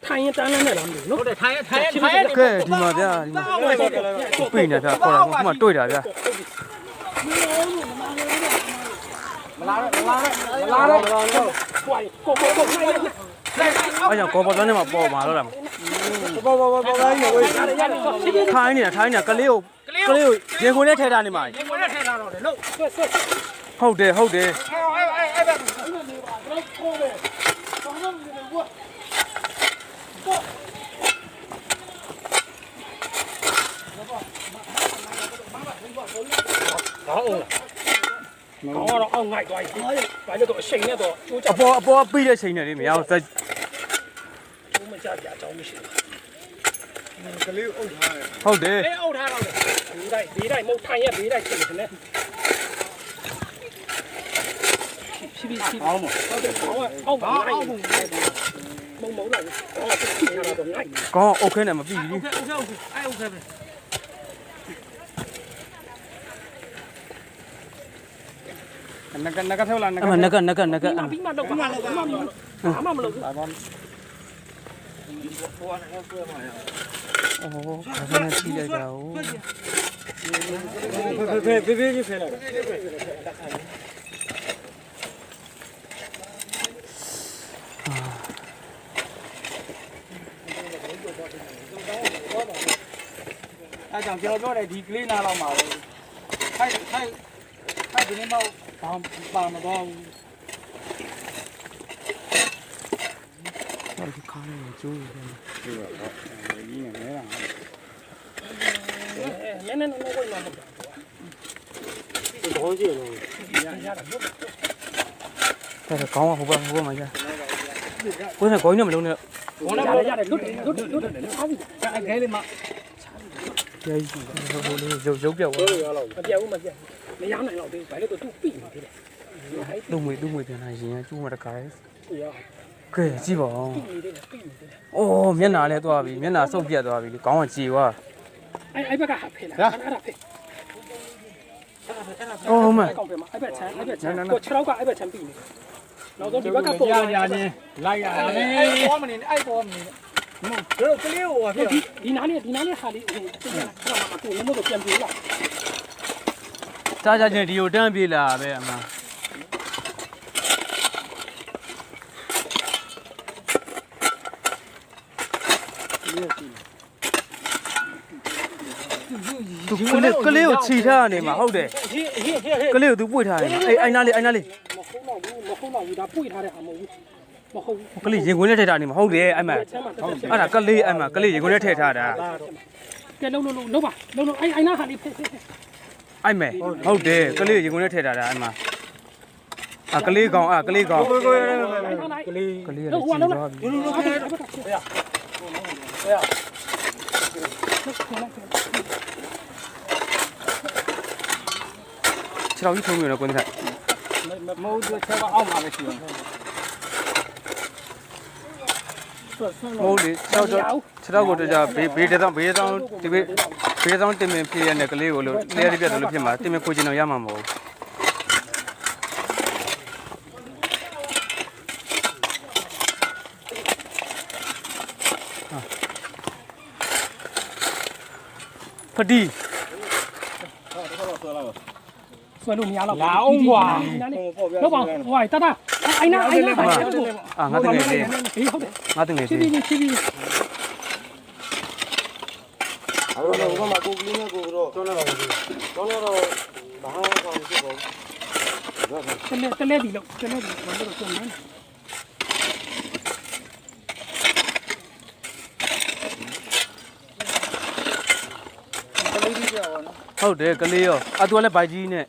ထိုင်ရင်တန်းလန်းနဲ့လားမသိဘူးနော်ဟုတ်တယ်ထိုင်ရင်ကဲဒီမှာဗျာဒီမှာပြိနေဗျာခေါ်လာခုမှတွေ့တာဗျာမလာတော့ပွိုင်ကိုအဲ့ကြောင့်ကောပေါ်စမ်းထဲမှာပေါ်မှာတော့လားပေါ်တိုင်းနေဝေးထိုင်းနေတာကလေးကိုရေခွန်နဲ့ထဲထားနေမှာရေခွန်နဲ့ထဲထားတော့တယ်လို့ဆွတ်ဟုတ်တယ်အဲ့ဘက်ကောင်းအောင်ငိုက်သွားပြီ။ဘာလို့တော့အချိန်နဲ့တော့ကျိုးချအပေါ်ပြီးတဲ့ချိန်နဲ့လေမရဘူးကျိုးမကြပြအကြောင်းမရှိဘူးကလေးအုပ်ထားတယ်ဟုတ်တယ်။အုပ်ထားတော့လေဘေးတိုင်းမဟုတ်ထိုင်ရဘေးတိုင်းချိန်တယ်နဲ့ဖြည်းအောင်မဟုတ်တယ်အောက်ပါမုံတော့ကောင်းโอเคနဲ့မပြီးဘူးโอเคပဲနကထဲလာနကပြီးမှတော့ပြီးမှမလုပ်ဘူးအော်ဘာလဲကြည့်လိုက်တာ哦ဖေးကြီးဖဲလာတယ်အဲ့ကြောင့်ကျွန်တော်ပြောတယ်ဒီကလေးနားလောက်မှာပဲထိုက်ဒီနေ့တော့ပါမတော့ဘူးဒီခါလေးကျိုးတယ်ဒီကတော့ဒီနေလဲလားနည်းဝိုင်းမှာမဟုတ်ဘူးဘောင်းကြီးလုံးရတာဟုတ်အဲ့ကောင်းဟိုဘက်မှာကြာကိုယ်နဲ့ကိုင်းနဲ့မလုံးနဲ့ဘောင်းရတယ်လွတ်အားပြီအခဲလေးမှာရဲကြီးဟိုလေးရုပ်ပြောက်သွားမပြောက်ဘူးမရနိုင်တော့သေးဘာလို့သူပြီးနေသေးတယ်လူငွေပြန်လာရင်ကျိုးမှာတခါရဲ့ကဲကြည့်ပါဦးအိုးမျက်နှာလဲသွားပြီမျက်နှာစုပ်ပြတ်သွားပြီခေါင်းကကြေသွားအဲ့ဘက်ကဟာဖေးလားအဲ့ဒါဖေးအိုးမကောင်းဖေးမှာအဲ့ဘက်ချမ်းကို6ကအဲ့ဘက်ချမ်းပြီးနေနောက်ဆုံးဒီဘက်ကပုံရချင်းလိုက်ရတယ်အဲ့ပေါ်မနေအဲ့ပေါ်မနေတို့ကလေးဟိုဟာဖြစ်ဒီနားလေးဟာလေးဟိုတင်ရတာမှာကိုလည်းမဟုတ်ပြန်ပြေးလာစားချင်းဒီကိုတန်းပြေးလာပဲအမသူကလေးကိုခြိထားနေမှာဟုတ်တယ်ကလေးကိုသူပွေထားတယ်အေးအိုင်နာလေးမဟုတ်တော့ဘူးဒါပွေထားတဲ့ဟာမဟုတ်ဘူးမဟုတ်ဘူးကလေးရင်ခွင်းနဲ့ထည့်ထားနေမှာဟုတ်တယ်အဲ့မှာအဲ့ဒါကလေးအဲ့မှာကလေးရင်ခွင်းနဲ့ထည့်ထားတာကဲလုံးပါအိုင်နာဟာလေးဖေးအဲ့မဲ့ဟုတ်တယ်ကလေးရင်ခွင်းနဲ့ထည့်ထားတာအဲ့မှာကလေးကောင်ကလေးကောင်ကိုကလေးကလေးဟိုလုံးခြေတော်ကြီးထုံးနေတော့ကိုင်းတဲ့မဟုတ်ဘူးချက်အောက်မှာပဲရှိတယ်ဟုတ်လေခြေတော်ကိုတကြဘေးတောင်းဒီဘေးတောင်းတင်မဖြစ်ရတဲ့ကလေးကိုလို့လျှက်ပြတ်တယ်လို့ဖြစ်မှာတင်မခွေချင်တော့ရမှာမဟုတ်ဖဒီဆွဲလို့မရတော့လာအောင်ကွာလောက်ပါဟိုတတအိုင်နာပါငါတကယ်လေးဟုတ်တယ်ငါတကယ်လေးချီပြီးအဲ့တော့ဘာမှကိုကလေးနဲ့ကိုတော့ကျောင်းတော့ဘာမှမဖြစ်ပါဘူးတလဲဒီလောက်ဘာလို့ဆုံးနေဟုတ်တယ်ကလေးရောသူကလည်းဘိုက်ကြီးနဲ့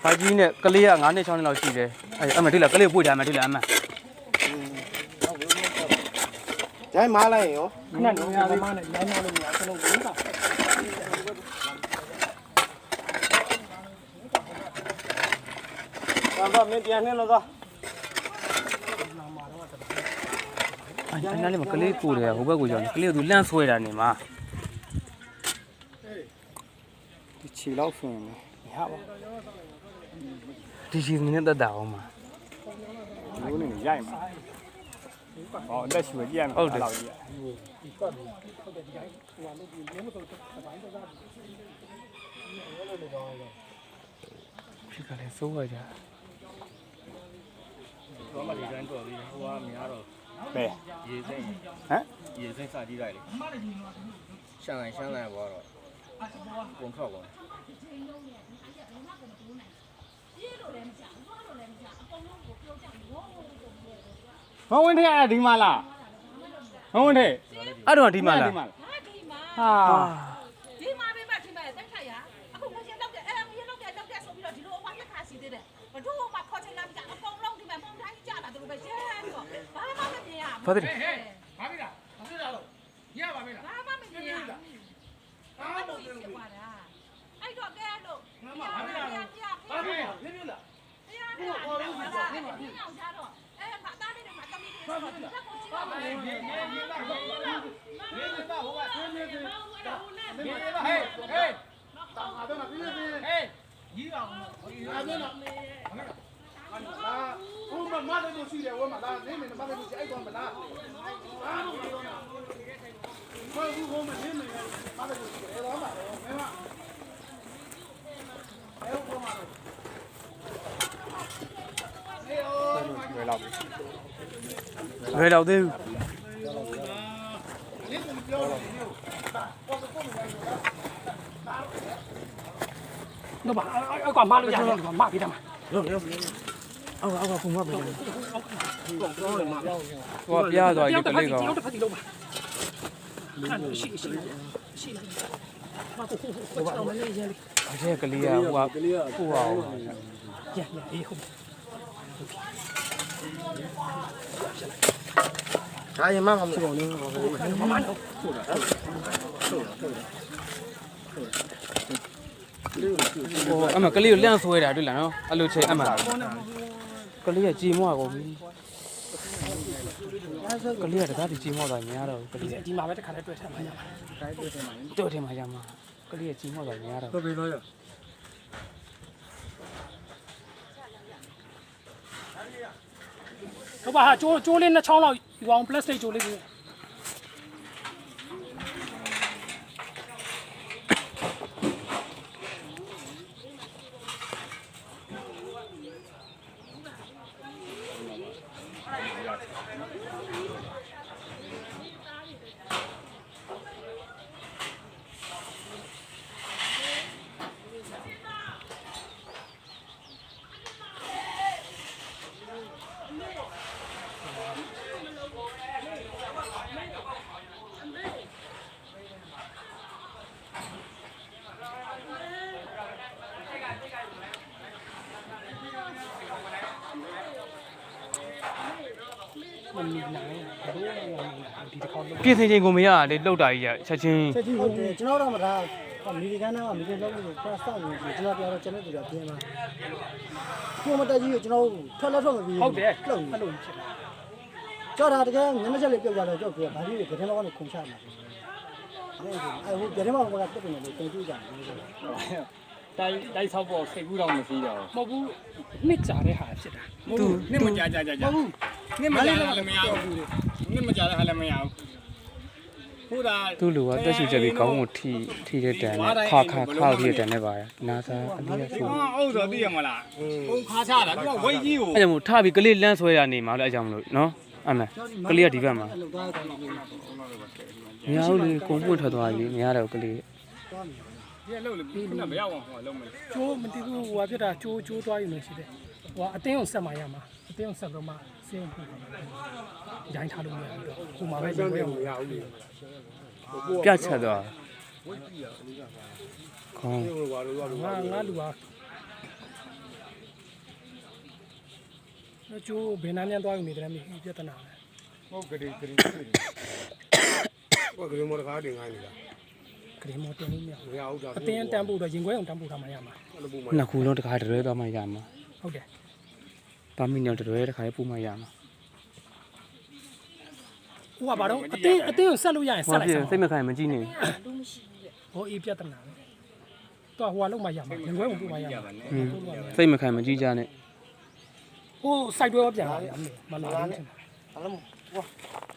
ဘိုက်ကြီးနဲ့ကလေးက9နှစ်6နှစ်လောက်ရှိတယ်အဲ့မှာဒီလားကလေးပွေထားမှာဒီလားအမဂျိုင်းမားလိုက်ရောခဏနေရသမားနဲ့လိုင်းမလို့မရကျွန်တော်ဝင်တာဘာမင်းပြန်နေလို့တော့အဲ့နားလေးမှာကလေးကိုတယ်ဟိုဘက်ကိုရောက်နေကလေးကသူလန့်ဆွဲတာနေမှာဒီချီလောက်ဆိုရင်မရပါဒီချီနေတတ်တာအောင်မှာဘူးနေရိုက်မှာ ဟောလက်ရှိကြည့်ရမယ်ဟုတ်တယ် ဖြစ်ကလည်းစိုးရကြ တော့မဒီတိုင်းတော်ပြီဟိုကများတော့ ပဲ ရေစိမ့် ဟမ် ရေစိမ့်စကြည့်လိုက်လေရှမ်းလိုက်ဘောတော့ပုံထွက်ကုန် မဝင်ထဲအဲ့ဒီမှာလားမဝင်ထဲ အဲ့တော့ဒီမှာလား ဒီမှာ ဟာ ဒီမှာပဲဒီမှာတက်ခါရအခုမရှင်းတော့တဲ့အဲ့မရှင်းတော့တဲ့ဆိုပြီးတော့ဒီလိုအဝါလက်ခါစီသေးတယ်ဘဒူမှာခေါ်ချင်လာကြအကုန်လုံးဒီမှာပုံတိုင်းကြတာတို့ပဲရှင်းပြီးတော့ဘာမှမမြင်ရ ဘာတယ် ဘာပြီလားဘာဖြစ်တာလို့ညပါပြီလား ဘာမှမမြင်ရဘာလို့ဖြစ်သွားတာအဲ့တော့ကဲလို့ဘာပြီလားဘာပြီလားပြပြလားတရားနဲ့ဟောလို့မလားဒီအောင်ကြတော့အဲ့ဘာသားလေးတွေမှာတမီးတွေဆိုတော့ဒီလက်ကိုကြည့်ပါမယ်ဟေးဟေးဟေးကြီးအောင်ဟိုမှာမတဲ့လို့ရှိတယ်ဝဲမှာလားနေမမတဲ့လို့ရှိအဲ့တော့မလားဘာလို့ပြောတာဟိုမှာနေမမတဲ့လို့ရှိတယ်တော့မှာမင်းမအဲ့တော့မှာဝယ်လောက်ပြီ ဘယ်တော့သေးဘူး တော့ပါအဲ့ကွာမလို့ရတယ်ကွာမပြီးတယ်မှာ ဟိုကပြားသွားပြီကလေးကောင် တဖက်စီလုံးပါရှိဘာကိုဟိုတော့မလေးရလေ အဲ့ကလေးကဟိုကဟိုအောင် ရအေးဟုတ် ဒါရင်မှမဖြစ်ပါဘူး မမတော့ ဟိုအမကလေးကိုလန့်ဆွဲတာတွေ့လားနော်အဲ့လိုချိန်အမကလေးကကြီးမွားကုန်ပြီကလေးကတကားဒီကြီးမွားသွားညာတော့ကလေးက ဒီမှာပဲတခါလဲတွေ့ထားမှာရပါ တွေ့တယ်မှာရမှာကလေးကကြီးမွားသွားညာတော့ ဟုတ်ပြီလို့ရ ဟုတ်ပါဟာကျိုးလေးနှစ်ချောင်းလောက်ယူအောင် plastic ကျိုးလေးပြီး มันมีหนังဒီတစ်ခေါက်လုံး ပြင်ဆင်ချိန်ကိုမရလေလှုပ်တာကြီးရချက်ချင်း ချက်ချင်းဟုတ်တယ်ကျွန်တော်တော့မထားအမေရိကန်ကမီဒီလောက်လို့ဖတ်စောင့်နေတယ်ကျွန်တော်ပြောတော့ကျွန်တော်တို့ကပြင်ပါကိုမတက်ကြီးကိုကျွန်တော်ထွက်လက်ထွက်မပြီး ဟုတ်တယ် လှုပ် အဲ့လိုဖြစ်လာ ကြောက်တာတကယ်မျက်နှာချက်လေးပြုတ်ကြတော့ကြောက်ပြီးဘာဖြစ်လဲကြတဲ့မောင်းနဲ့ခုန်ချမှာအဲ့ဟိုကြတဲ့မောင်းကတက်တယ်လို့တင်ကြည့်ကြတယ် တိုက်ဆောက်ဖို့စိတ်ကူးတော့မရှိတော့ မဟုတ်ဘူးနှစ်ကြာတဲ့ဟာဖြစ်တာ သူနှစ်မကြာနှစ်မကြာလည်းမရဘူးနှစ်မကြာလည်းဟာလည်းမရဘူးဟိုဒါ သူ့လူကတက်ရှူချက်ပြီးကောင်းကိုထိတဲ့တန်နဲ့ခါပြီးတဲ့တန်နဲ့ပါရနာစာအလေးရဆို ဟုတ်တော့သိရမလားပုံခါချတာသူကဝိတ်ကြီးကို အဲ့ကြောင့်မို့ထပြီးကလေးလန့်ဆွဲရနေမှာလို့အဲ့ကြောင့်မလို့နော်အမေကလေးကဒီဘက်မှာ လှုပ်သွားတယ်လို့ မရဘူးလေကုန်းပွင့်ထွက်သွားပြီမရတော့ကလေး ဒီလှုပ်လေခုနမရောက်အောင်ဟောလုံးမလဲ ကျိုးမသိဘူးဟိုဖြစ်တာကျိုးသွားယူနေရှိတယ်ဟိုအတင်းကိုဆက်မှရမှာအတင်းကိုဆက်တော့မှစင်းဖို့ရိုင်းထားလို့မရဘူးတော့ဟိုမှာပဲရင်ခွဲအောင်မရဘူးလေ ပြတ်ချက်သွားခေါင်း ငါလူကကျိုးဘယ်နှမ်းများသွားယူနေတယ်မြေပြဿနာပဲ ဟုတ်ကလေးဟိုကလေးမော်တကားတင်ခိုင်းနေတာ ကလေးမော်တင်လို့မရဘူး မရဘူးဒါ အတင်းတန်းဖို့တော့ရင်ခွဲအောင်တန်းဖို့ထားမှရမှာ နှစ်ခုလုံးတစ်ခါတရွဲသွားမှရမှာ ဟုတ်တယ် ပါမီညောတရွဲတစ်ခါပူမှရမှာ ဟိုကဘာတော့အတင်းကိုဆက်လို့ရရင်ဆက်လိုက်စမ်း စိတ်မခိုင်မကြည့်နေ ဟိုအေးပြဿနာပဲတော့ဟိုကလုံးမှရမှာရင်ခွဲအောင်ပို့မှရမှာ စိတ်မခိုင်မကြည့်ကြနဲ့ ဟိုစိုက်တွဲပြန်လာတယ်အမေမလာဘူးထင်တာ အဲ့လို ဝါ